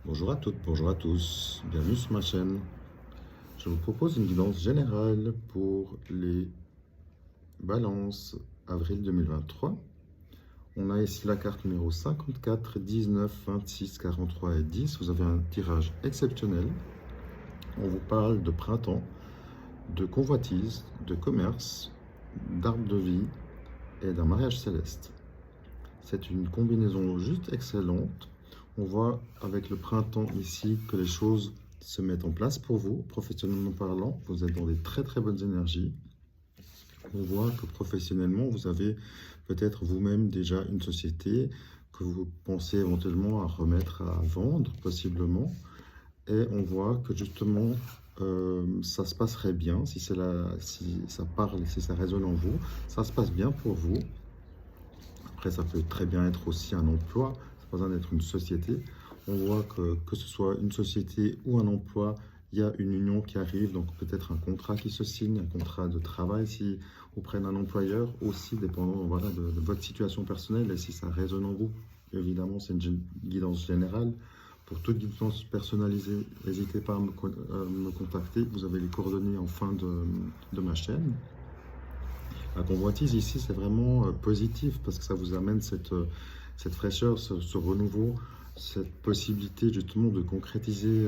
Bonjour à toutes, bonjour à tous, bienvenue sur ma chaîne. Je vous propose une guidance générale pour les balances avril 2023. On a ici la carte numéro 54, 19, 26, 43 et 10. Vous avez un tirage exceptionnel. On vous parle de printemps, de convoitise, de commerce, d'arbre de vie et d'un mariage céleste. C'est une combinaison juste excellente. On voit avec le printemps ici que les choses se mettent en place pour vous, professionnellement parlant. Vous êtes dans des très très bonnes énergies. On voit que professionnellement, vous avez peut-être vous-même déjà une société que vous pensez éventuellement à remettre à vendre, possiblement. Et on voit que justement, ça se passerait bien, si ça parle, si ça résonne en vous, ça se passe bien pour vous. Après, ça peut très bien être aussi un emploi, ça n'a pas besoin d'être une société. On voit que ce soit une société ou un emploi, il y a une union qui arrive, donc peut-être un contrat qui se signe, un contrat de travail si auprès d'un employeur, aussi dépendant voilà, de votre situation personnelle et si ça résonne en vous. Évidemment, c'est une guidance générale. Pour toute guidance personnalisée, n'hésitez pas à me contacter. Vous avez les coordonnées en fin de ma chaîne. La convoitise ici, c'est vraiment positif parce que ça vous amène cette fraîcheur, ce renouveau, cette possibilité justement de concrétiser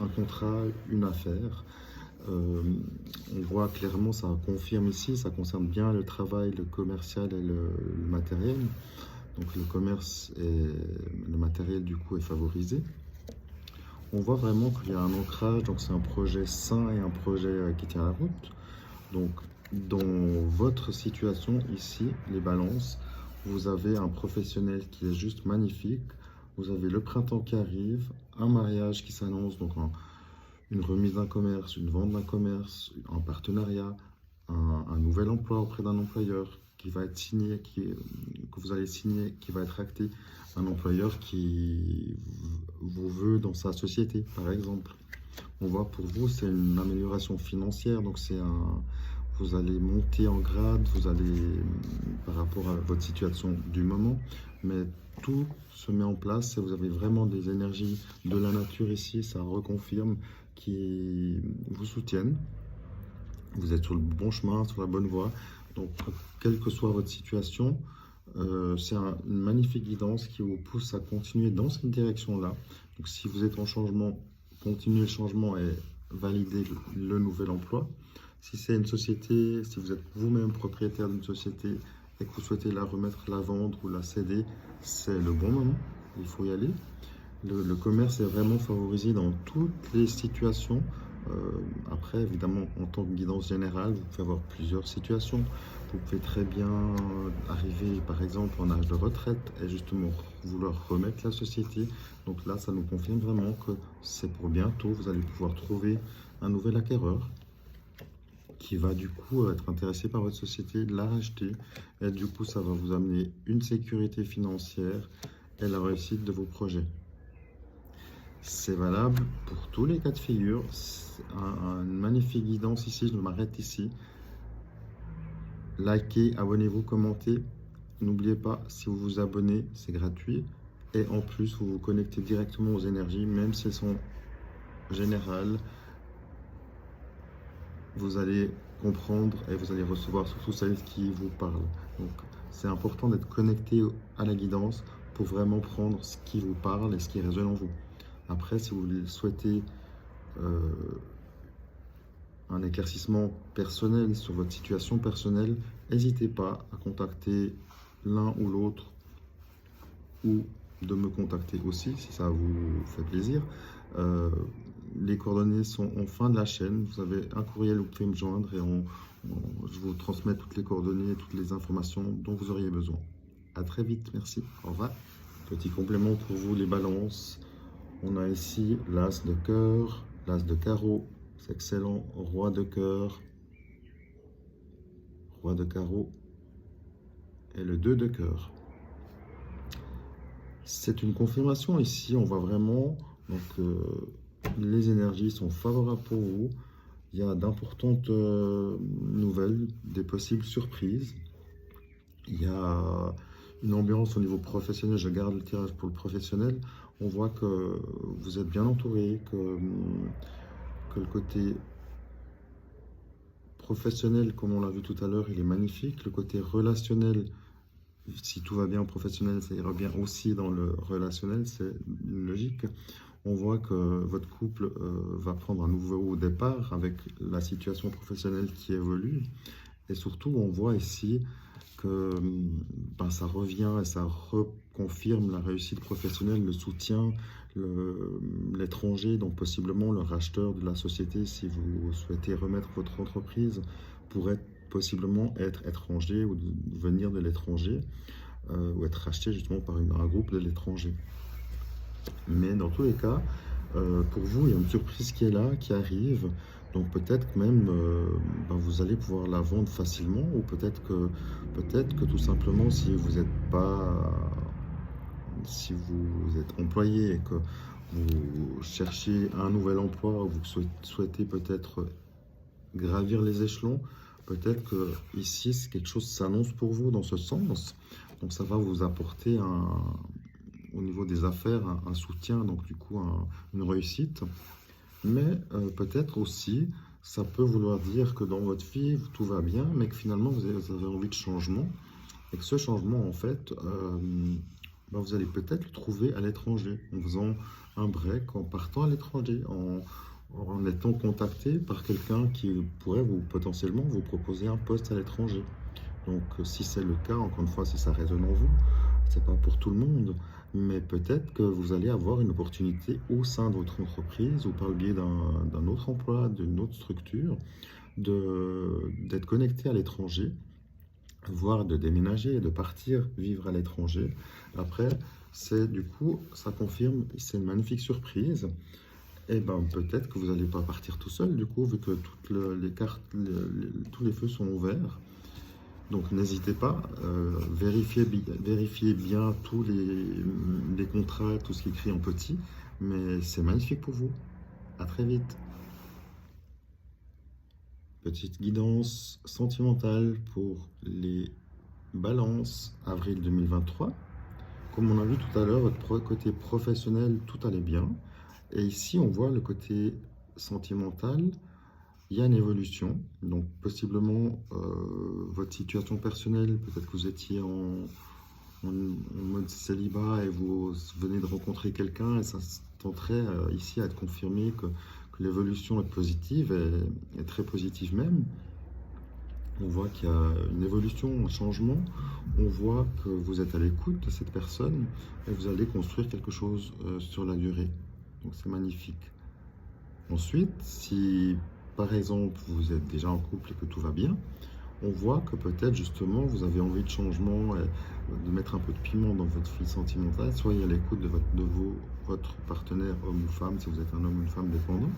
un contrat, une affaire. On voit clairement, ça confirme ici, ça concerne bien le travail, le commercial et le matériel. Donc le commerce et le matériel du coup est favorisé. On voit vraiment qu'il y a un ancrage, donc c'est un projet sain et un projet qui tient la route. Donc, dans votre situation ici, les balances, vous avez un professionnel qui est juste magnifique. Vous avez le printemps qui arrive, un mariage qui s'annonce, donc une remise d'un commerce, une vente d'un commerce, un partenariat, un nouvel emploi auprès d'un employeur qui va être signé, que vous allez signer, qui va être acté, un employeur qui vous veut dans sa société, par exemple. On voit pour vous, c'est une amélioration financière, donc vous allez monter en grade, vous allez, par rapport à votre situation du moment, mais tout se met en place et vous avez vraiment des énergies de la nature ici, ça reconfirme, qui vous soutiennent. Vous êtes sur le bon chemin, sur la bonne voie. Donc, quelle que soit votre situation, c'est une magnifique guidance qui vous pousse à continuer dans cette direction-là. Donc, si vous êtes en changement, continuez le changement et validez le nouvel emploi. Si c'est une société, si vous êtes vous-même propriétaire d'une société et que vous souhaitez la remettre, la vendre ou la céder, c'est le bon moment. Il faut y aller. Le commerce est vraiment favorisé dans toutes les situations. Après, évidemment, en tant que guidance générale, vous pouvez avoir plusieurs situations. Vous pouvez très bien arriver, par exemple, en âge de retraite et justement vouloir remettre la société. Donc là, ça nous confirme vraiment que c'est pour bientôt. Vous allez pouvoir trouver un nouvel acquéreur qui va du coup être intéressé par votre société, la racheter. Et du coup, ça va vous amener une sécurité financière et la réussite de vos projets. C'est valable pour tous les cas de figure. C'est une magnifique guidance ici, je m'arrête ici. Likez, abonnez-vous, commentez. N'oubliez pas, si vous vous abonnez, c'est gratuit. Et en plus, vous vous connectez directement aux énergies, même si elles sont générales. Vous allez comprendre et vous allez recevoir surtout celles qui vous parlent. Donc, c'est important d'être connecté à la guidance pour vraiment prendre ce qui vous parle et ce qui résonne en vous. Après, si vous souhaitez un éclaircissement personnel sur votre situation personnelle, n'hésitez pas à contacter l'un ou l'autre ou de me contacter aussi si ça vous fait plaisir. Les coordonnées sont en fin de la chaîne. Vous avez un courriel où vous pouvez me joindre et je vous transmets toutes les coordonnées et toutes les informations dont vous auriez besoin. À très vite, merci, au revoir. Petit complément pour vous les balances. On a ici l'as de cœur, l'as de carreau, c'est excellent, roi de cœur, roi de carreau et le 2 de cœur. C'est une confirmation ici, on voit vraiment, donc les énergies sont favorables pour vous. Il y a d'importantes nouvelles, des possibles surprises. Il y a une ambiance au niveau professionnel. Je garde le tirage pour le professionnel. On voit que vous êtes bien entouré, que le côté professionnel, comme on l'a vu tout à l'heure, il est magnifique. Le côté relationnel, si tout va bien en professionnel, ça ira bien aussi dans le relationnel, c'est une logique. On voit que votre couple va prendre un nouveau départ avec la situation professionnelle qui évolue. Et surtout, on voit ici que ben, ça revient et ça reconfirme la réussite professionnelle, le soutien, l'étranger, donc possiblement le racheteur de la société, si vous souhaitez remettre votre entreprise, pourrait possiblement être étranger ou venir de l'étranger ou être racheté justement par un groupe de l'étranger. Mais dans tous les cas, pour vous, il y a une surprise qui est là, qui arrive. Donc peut-être que même ben, vous allez pouvoir la vendre facilement ou peut-être que tout simplement si vous n'êtes pas si vous êtes employé et que vous cherchez un nouvel emploi ou vous souhaitez peut-être gravir les échelons, peut-être que ici c'est quelque chose qui s'annonce pour vous dans ce sens. Donc ça va vous apporter au niveau des affaires un soutien, donc du coup une réussite. Mais peut-être aussi, ça peut vouloir dire que dans votre vie, tout va bien, mais que finalement, vous avez envie de changement. Et que ce changement, en fait, ben, vous allez peut-être le trouver à l'étranger, en faisant un break, en partant à l'étranger, en étant contacté par quelqu'un qui pourrait potentiellement vous proposer un poste à l'étranger. Donc, si c'est le cas, encore une fois, si ça résonne en vous, c'est pas pour tout le monde, mais peut-être que vous allez avoir une opportunité au sein de votre entreprise ou par le biais d'un autre emploi, d'une autre structure, d'être connecté à l'étranger, voire de déménager et de partir vivre à l'étranger. Après, du coup, ça confirme, c'est une magnifique surprise. Et ben peut-être que vous n'allez pas partir tout seul, du coup, vu que toutes les cartes, tous les feux sont ouverts. Donc n'hésitez pas, vérifiez bien tous les contrats, tout ce qui est écrit en petit, mais c'est magnifique pour vous. À très vite. Petite guidance sentimentale pour les balances avril 2023. Comme on a vu tout à l'heure, votre côté professionnel, tout allait bien. Et ici, on voit le côté sentimental. Il y a une évolution, donc possiblement votre situation personnelle, peut-être que vous étiez en mode célibat et vous venez de rencontrer quelqu'un et ça tenterait ici à être confirmé que l'évolution est positive et très positive même. On voit qu'il y a une évolution, un changement, on voit que vous êtes à l'écoute de cette personne et vous allez construire quelque chose sur la durée, donc c'est magnifique. Ensuite, si par exemple, vous êtes déjà en couple et que tout va bien, on voit que peut-être justement vous avez envie de changement, de mettre un peu de piment dans votre vie sentimentale. Soyez à l'écoute de votre partenaire homme ou femme, si vous êtes un homme ou une femme dépendant.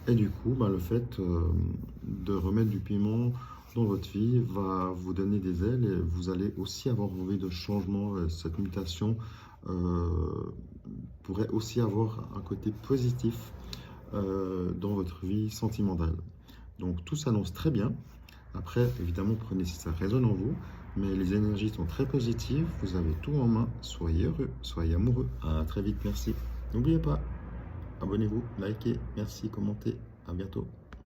Et du coup, ben, le fait de remettre du piment dans votre vie va vous donner des ailes et vous allez aussi avoir envie de changement. Cette mutation pourrait aussi avoir un côté positif dans votre vie sentimentale. Donc tout s'annonce très bien. Après, évidemment, prenez si ça résonne en vous, mais les énergies sont très positives, vous avez tout en main, soyez heureux, soyez amoureux. À très vite, merci. N'oubliez pas, abonnez-vous, likez, merci, commentez, à bientôt.